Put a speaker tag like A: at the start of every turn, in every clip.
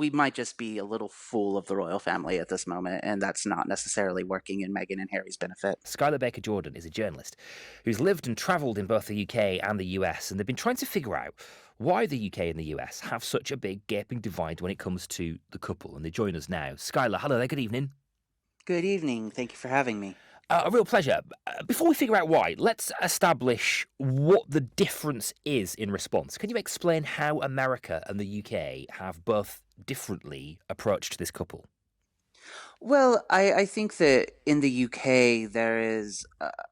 A: we might just be a little full of the royal family at this moment, and that's not necessarily working in Meghan and Harry's benefit.
B: Skylar Baker-Jordan is a journalist who's lived and travelled in both the UK and the US, and they've been trying to figure out why the UK and the US have such a big gaping divide when it comes to the couple. And they join us now. Skylar, hello there, good evening.
A: Good evening. Thank you for having me.
B: A real pleasure. Before we figure out why, let's establish what the difference is in response. Can you explain how America and the UK have both differently approached this couple?
A: Well, I think that in the UK there is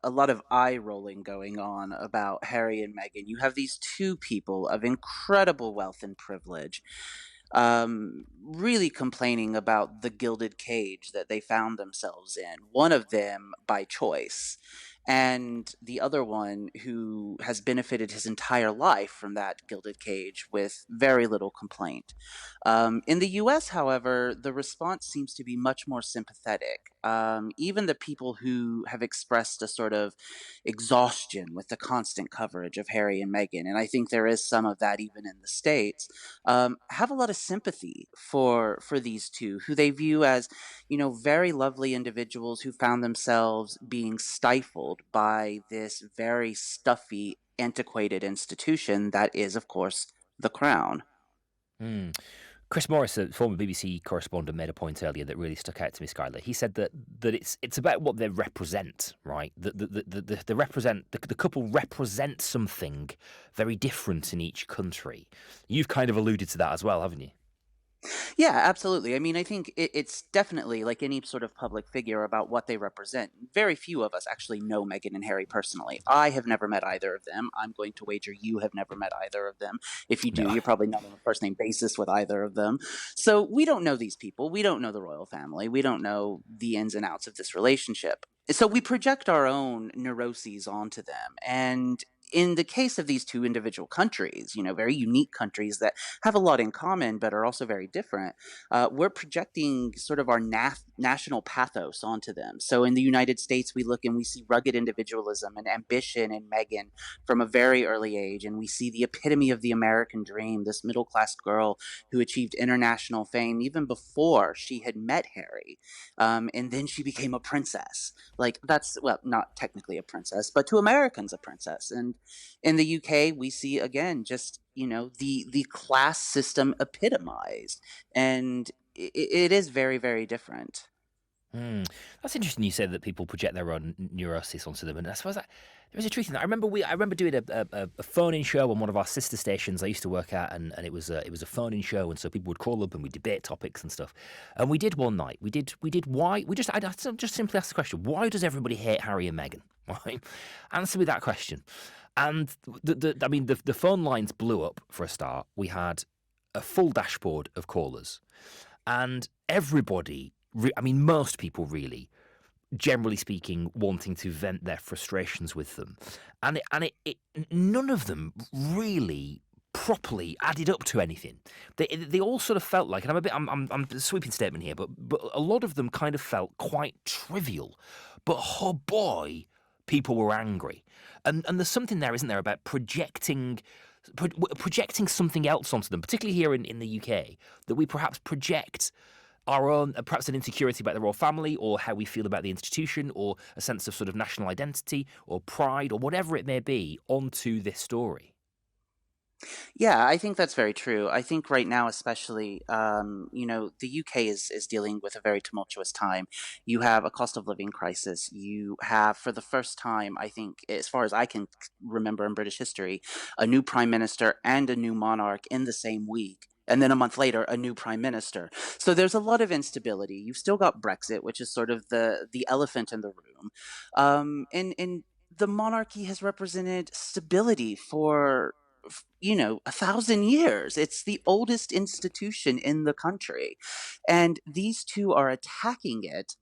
A: a lot of eye rolling going on about Harry and Meghan. You have these two people of incredible wealth and privilege, really complaining about the gilded cage that they found themselves in. One of them by choice, and the other one who has benefited his entire life from that gilded cage with very little complaint. In the US, however, the response seems to be much more sympathetic. Even the people who have expressed a sort of exhaustion with the constant coverage of Harry and Meghan, and I think there is some of that even in the States, have a lot of sympathy for these two, who they view as, very lovely individuals who found themselves being stifled by this very stuffy, antiquated institution that is, of course, the crown.
B: Hmm. Chris Morris, a former BBC correspondent, made a point earlier that really stuck out to me, Skylar. He said that it's about what they represent, right? The couple represent something very different in each country. You've kind of alluded to that as well, haven't you?
A: Yeah, absolutely. I mean, I think it's definitely like any sort of public figure about what they represent. Very few of us actually know Meghan and Harry personally. I have never met either of them. I'm going to wager you have never met either of them. If you do,
B: No.
A: you're probably not on a first name basis with either of them. So we don't know these people. We don't know the royal family. We don't know the ins and outs of this relationship. So we project our own neuroses onto them. And in the case of these two individual countries, very unique countries that have a lot in common but are also very different, we're projecting sort of our national pathos onto them. So in the United States, we look and we see rugged individualism and ambition in Meghan from a very early age, and we see the epitome of the American dream, this middle class girl who achieved international fame even before she had met Harry. And then she became a princess. Like, that's, well, not technically a princess, but to Americans, a princess. And in the UK, we see again just the class system epitomized, and it is very, very different.
B: Hmm. That's interesting. You said that people project their own neurosis onto them, and I suppose that there is a truth in that. I remember doing a phone-in show on one of our sister stations I used to work at, and it was a phone-in show, and so people would call up and we debate topics and stuff. And we did one night. We did why we just I just simply asked the question: why does everybody hate Harry and Meghan? Right? Answer me that question. And the phone lines blew up for a start. We had a full dashboard of callers, and everybody, most people really, generally speaking, wanting to vent their frustrations with them, and none of them really properly added up to anything. They all sort of felt like, and I'm a sweeping statement here, but a lot of them kind of felt quite trivial. But oh boy, people were angry, and there's something there, isn't there, about projecting something else onto them, particularly here in the UK, that we perhaps project our own, perhaps an insecurity about the royal family, or how we feel about the institution, or a sense of sort of national identity or pride or whatever it may be onto this story.
A: Yeah, I think that's very true. I think right now, especially, the UK is dealing with a very tumultuous time. You have a cost of living crisis. You have, for the first time, I think, as far as I can remember in British history, a new prime minister and a new monarch in the same week. And then a month later, a new prime minister. So there's a lot of instability. You've still got Brexit, which is sort of the elephant in the room. And the monarchy has represented stability for 1,000 years. It's the oldest institution in the country, and these two are attacking it.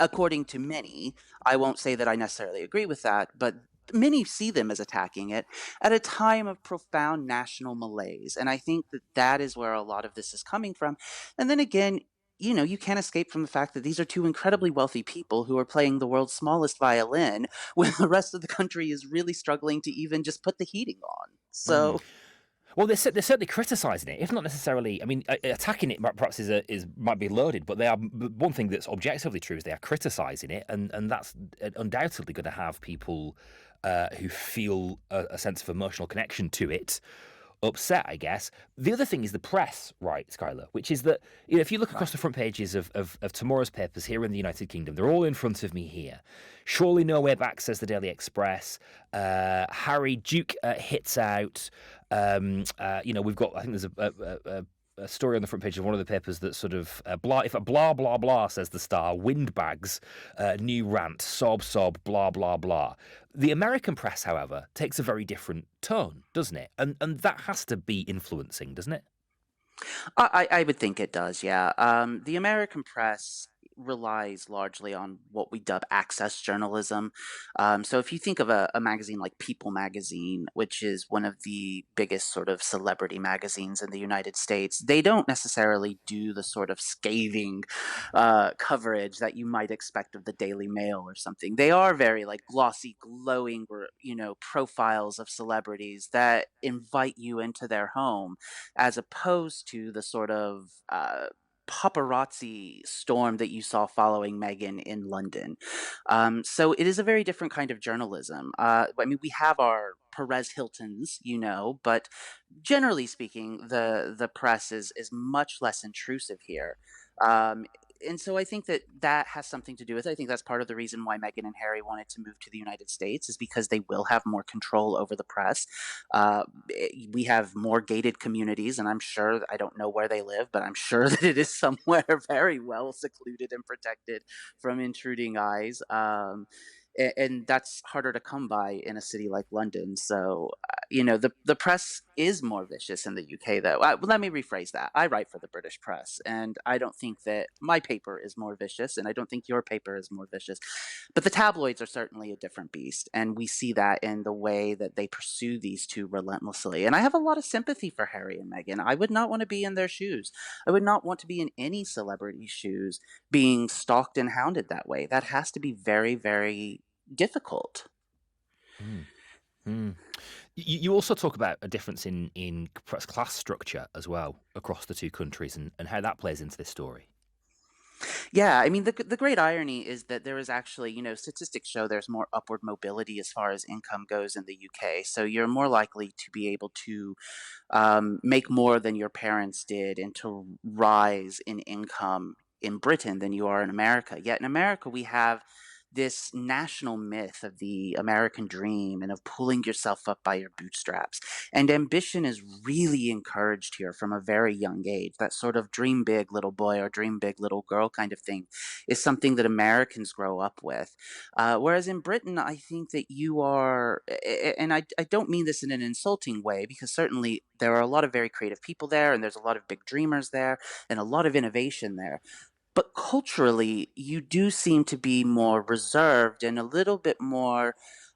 A: According to many, I won't say that I necessarily agree with that, but many see them as attacking it at a time of profound national malaise. And I think that that is where a lot of this is coming from. And then again, you can't escape from the fact that these are two incredibly wealthy people who are playing the world's smallest violin when the rest of the country is really struggling to even just put the heating on.
B: Mm.
A: So,
B: Well, they're certainly criticising it, if not necessarily. I mean, attacking it perhaps is might be loaded, but they are. One thing that's objectively true is they are criticising it, and that's undoubtedly going to have people who feel a sense of emotional connection to it upset, I guess. The other thing is the press, right, Skylar, which is that, if you look across
A: Right.
B: the front pages of tomorrow's papers here in the United Kingdom, they're all in front of me here. Surely no way back, says the Daily Express. Harry Duke hits out. We've got, I think there's a story on the front page of one of the papers that sort of blah blah blah, says the Star, windbags, new rant, sob blah blah blah. The American press, however, takes a very different tone, doesn't it? And that has to be influencing, doesn't it?
A: I would think it does, yeah. The American press relies largely on what we dub access journalism. So if you think of a magazine like People magazine, which is one of the biggest sort of celebrity magazines in the United States, they don't necessarily do the sort of scathing coverage that you might expect of the Daily Mail or something. They are very like glossy, glowing, profiles of celebrities that invite you into their home as opposed to the sort of paparazzi storm that you saw following Meghan in London. So it is a very different kind of journalism. I mean, we have our Perez Hiltons, but generally speaking, the press is much less intrusive here. Um, and so I think that that has something to do with it. I think that's part of the reason why Meghan and Harry wanted to move to the United States is because they will have more control over the press. We have more gated communities, and I'm sure, I don't know where they live, but I'm sure that it is somewhere very well secluded and protected from intruding eyes. And that's harder to come by in a city like London. So, the press is more vicious in the UK, though. Let me rephrase that. I write for the British press, and I don't think that my paper is more vicious, and I don't think your paper is more vicious. But the tabloids are certainly a different beast, and we see that in the way that they pursue these two relentlessly. And I have a lot of sympathy for Harry and Meghan. I would not want to be in their shoes. I would not want to be in any celebrity's shoes being stalked and hounded that way. That has to be very, very difficult.
B: Mm. Mm. You also talk about a difference in perhaps class structure as well across the two countries, and how that plays into this story.
A: Yeah, I mean, the great irony is that there is actually, statistics show there's more upward mobility as far as income goes in the UK. So you're more likely to be able to make more than your parents did and to rise in income in Britain than you are in America. Yet in America, we have this national myth of the American dream and of pulling yourself up by your bootstraps. And ambition is really encouraged here from a very young age. That sort of dream big little boy or dream big little girl kind of thing is something that Americans grow up with. Whereas in Britain, I think that you are, and I don't mean this in an insulting way, because certainly there are a lot of very creative people there, and there's a lot of big dreamers there, and a lot of innovation there. But culturally, you do seem to be more reserved and a little bit more,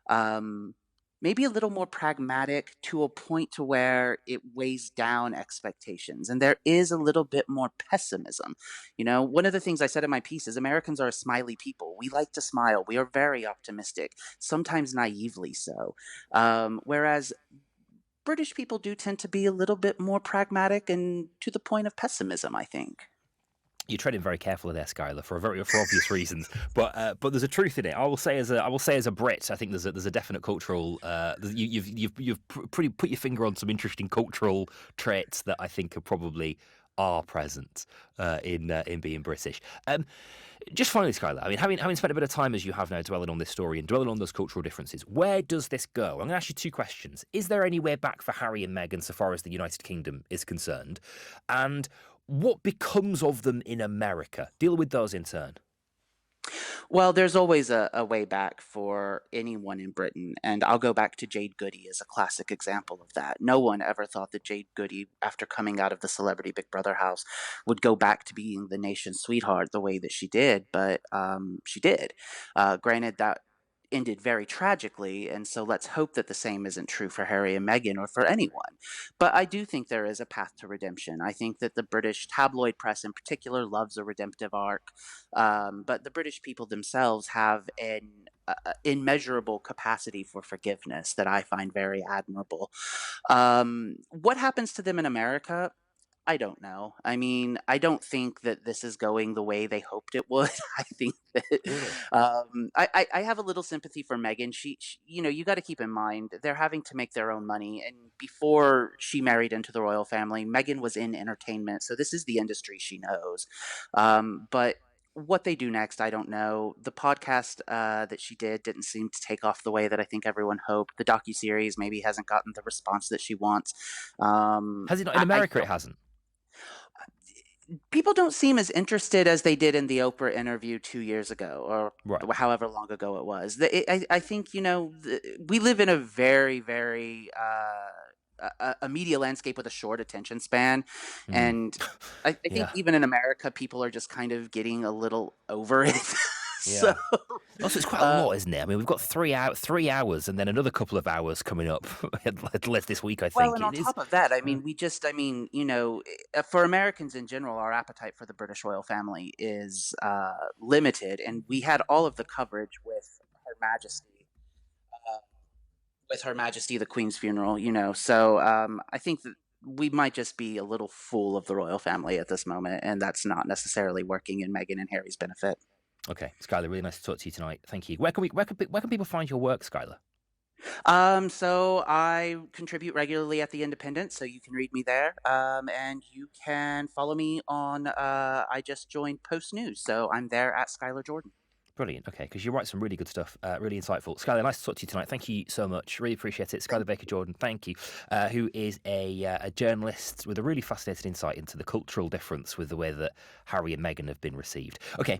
A: um, maybe a little more pragmatic to a point to where it weighs down expectations. And there is a little bit more pessimism. One of the things I said in my piece is Americans are a smiley people. We like to smile. We are very optimistic, sometimes naively so. Whereas British people do tend to be a little bit more pragmatic and to the point of pessimism, I think.
B: You're treading very carefully there, Skylar, for obvious reasons. But there's a truth in it. I will say as a Brit, I think there's a definite cultural. You've pretty put your finger on some interesting cultural traits that I think are present in being British. Just finally, Skylar, I mean, having spent a bit of time as you have now dwelling on this story and dwelling on those cultural differences, where does this go? I'm going to ask you two questions. Is there any way back for Harry and Meghan so far as the United Kingdom is concerned? And what becomes of them in America? Deal with those in turn.
A: Well, there's always a way back for anyone in Britain, and I'll go back to Jade Goody as a classic example of that. No one ever thought that Jade Goody, after coming out of the Celebrity Big Brother house, would go back to being the nation's sweetheart the way that she did, but she did. Granted, that ended very tragically, and so let's hope that the same isn't true for Harry and Meghan or for anyone. But I do think there is a path to redemption. I think that the British tabloid press in particular loves a redemptive arc, but the British people themselves have an immeasurable capacity for forgiveness that I find very admirable. What happens to them in America? I don't know. I mean, I don't think that this is going the way they hoped it would. I think that
B: Really?
A: I have a little sympathy for Megan. You got to keep in mind they're having to make their own money. And before she married into the royal family, Megan was in entertainment, so this is the industry she knows. But what they do next, I don't know. The podcast that she didn't seem to take off the way that I think everyone hoped. The docuseries maybe hasn't gotten the response that she wants.
B: Has it not in
A: I
B: America? It
A: don't
B: hasn't.
A: People don't seem as interested as they did in the Oprah interview 2 years ago,
B: Right.
A: or however long ago it was. I think we live in a very, very a media landscape with a short attention span,
B: Mm.
A: and I think
B: Yeah.
A: even in America, people are just kind of getting a little over it. So,
B: Yeah. Also, it's quite a lot,
A: um,
B: isn't it? I mean, we've got 3 hours, and then another couple of hours coming up, at least this week. I
A: well,
B: think
A: and on
B: it is.
A: top of that, I
B: Yeah.
A: mean, for Americans in general, our appetite for the British royal family is limited, and we had all of the coverage Her Majesty, uh, with Her Majesty the Queen's funeral. So I think that we might just be a little full of the royal family at this moment, and that's not necessarily working in Meghan and Harry's benefit.
B: Okay, Skylar, really nice to talk to you tonight. Thank you. Where can people find your work, Skylar?
A: So I contribute regularly at The Independent, so you can read me there. And you can follow me on, I just joined Post News, so I'm there at Skylar Jordan.
B: Brilliant. Okay, because you write some really good stuff, really insightful. Skylar, nice to talk to you tonight. Thank you so much. Really appreciate it. Skylar
A: Thank you.
B: Baker-Jordan, thank you, who is a journalist with a really fascinating insight into the cultural difference with the way that Harry and Meghan have been received. Okay,